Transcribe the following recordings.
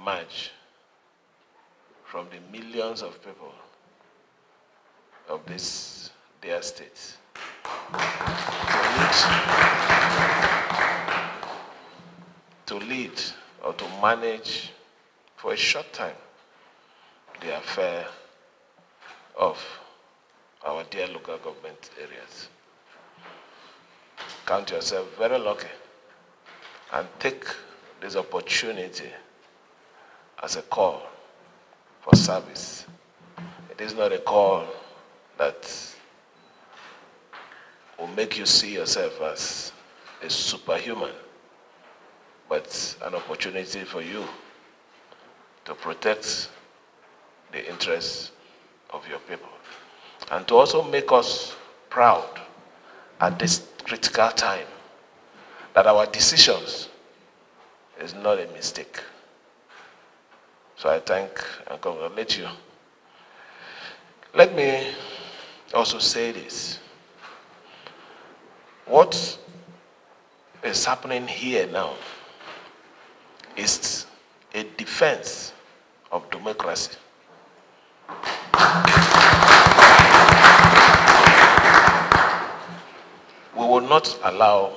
emerge from the millions of people of this dear state to lead or to manage for a short time the affair of our dear local government areas. Count yourself very lucky and take this opportunity as a call for service. It is not a call that will make you see yourself as a superhuman, but an opportunity for you to protect the interests of your people and to also make us proud at this critical time that our decisions is not a mistake. So I thank and congratulate you. Let me also say this. What is happening here now is a defense of democracy. We will not allow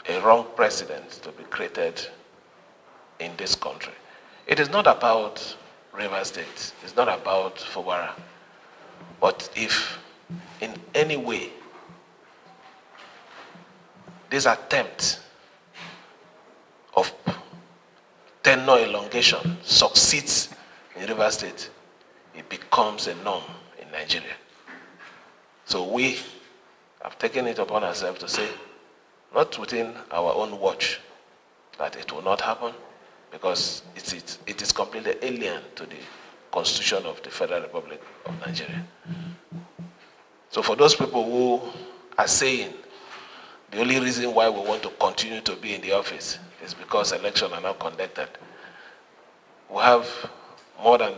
a wrong precedent to be created in this country. It is not about River State. It's not about Fubara. But if in any way this attempt of tenure elongation succeeds in River State, it becomes a norm in Nigeria. So we have taken it upon ourselves to say, not within our own watch, that it will not happen, because it is completely alien to the Constitution of the Federal Republic of Nigeria. So for those people who are saying the only reason why we want to continue to be in the office is because elections are not conducted, we have more than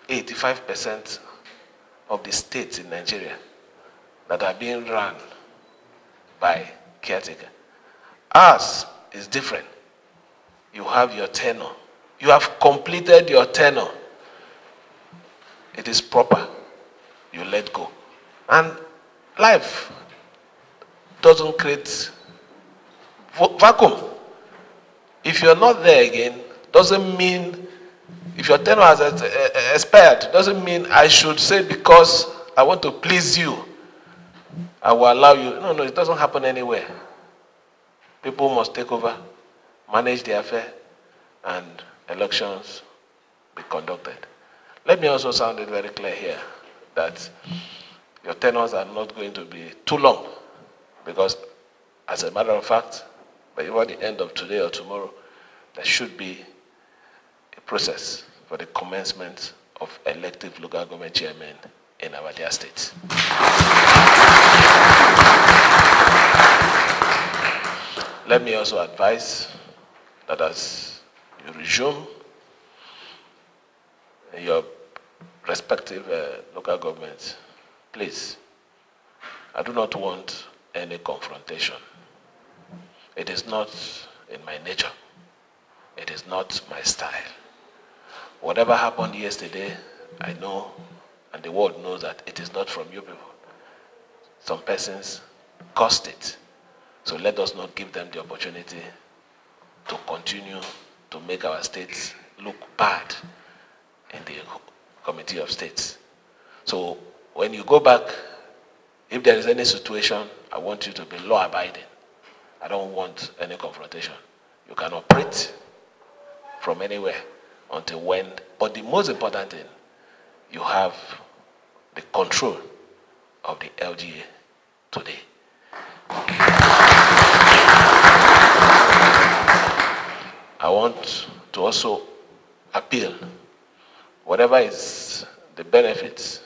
85% of the states in Nigeria that are being run by caretaker. Ours is different. You have your tenure. You have completed your tenure. It is proper. You let go. And life doesn't create vacuum. If you're not there again, doesn't mean, if your tenure has expired, doesn't mean I should say because I want to please you, I will allow you. No, it doesn't happen anywhere. People must take over, manage the affair, and elections be conducted. Let me also sound it very clear here that your tenures are not going to be too long, because as a matter of fact, by the end of today or tomorrow, there should be a process for the commencement of elective local government chairmen in our dear state. Let me also advise that as you resume your respective local governments, please, I do not want any confrontation. It is not in my nature. It is not my style. Whatever happened yesterday, I know, and the world knows that it is not from you people. Some persons caused it. So let us not give them the opportunity to continue to make our states look bad in the Committee of States. So when you go back, if there is any situation, I want you to be law-abiding. I don't want any confrontation. You can operate from anywhere until when. But the most important thing, you have the control of the LGA today. I want to also appeal, whatever is the benefits,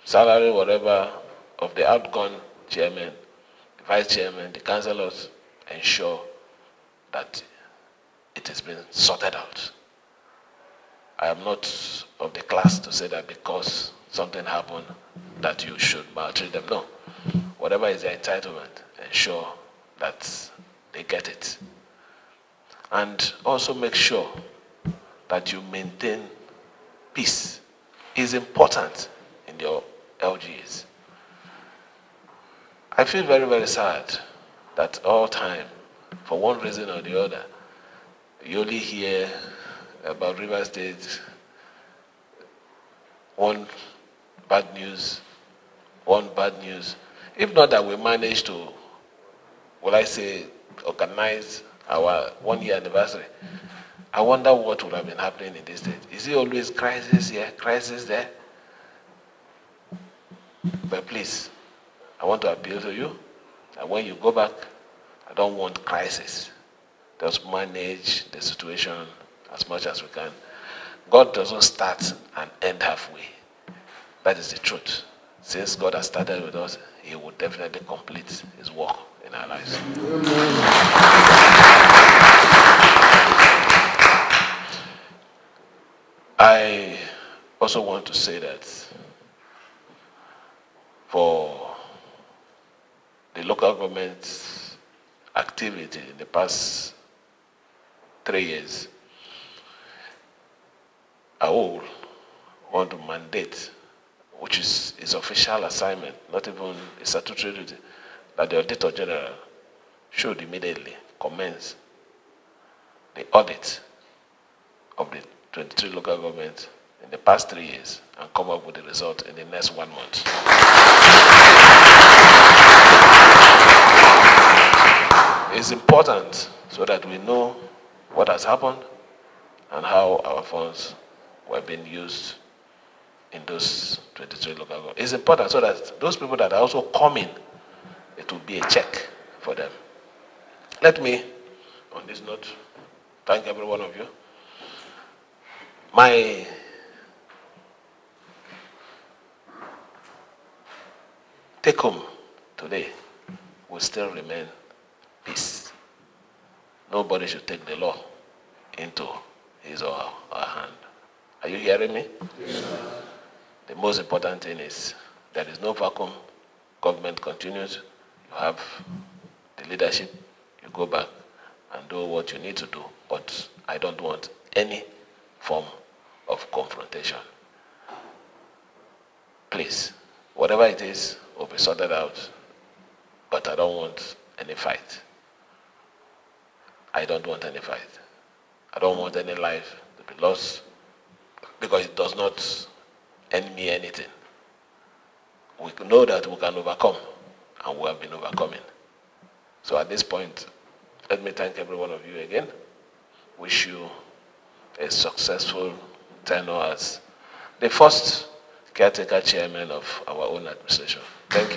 salary, whatever, of the outgone chairman, the vice chairman, the councillors, ensure that it has been sorted out. I am not of the class to say that because something happened that you should maltreat them. No. Whatever is their entitlement, ensure that they get it. And also make sure that you maintain peace is important in your LGAs. I feel very, very sad that all time, for one reason or the other, you only hear about River State, one bad news. If not that we managed to, organize our 1-year anniversary, I wonder what would have been happening in this state. Is it always crisis here, crisis there? But please, I want to appeal to you that when you go back, I don't want crisis. Just manage the situation as much as we can. God doesn't start and end halfway. That is the truth. Since God has started with us, He will definitely complete His work in our lives. I also want to say that for the local government activity in the past 3 years, I will want to mandate, which is his official assignment, not even a statutory duty, that the Auditor General should immediately commence the audit of the 23 local governments in the past 3 years and come up with the result in the next 1 month. It's important so that we know what has happened and how our funds were being used in those 23 local governments. It's important so that those people that are also coming, it will be a check for them. Let me, on this note, thank every one of you. My take home today will still remain peace. Nobody should take the law into his or her hand. Are you hearing me? Yes. The most important thing is there is no vacuum. Government continues. You have the leadership. You go back and do what you need to do. But I don't want any form of confrontation. Please, whatever it is will be sorted out. But I don't want any fight. I don't want any fight. I don't want any life to be lost because it does not earn me anything. We know that we can overcome, and we have been overcoming. So at this point, let me thank every one of you again. Wish you a successful tenure as the first caretaker chairman of our own administration. Thank you.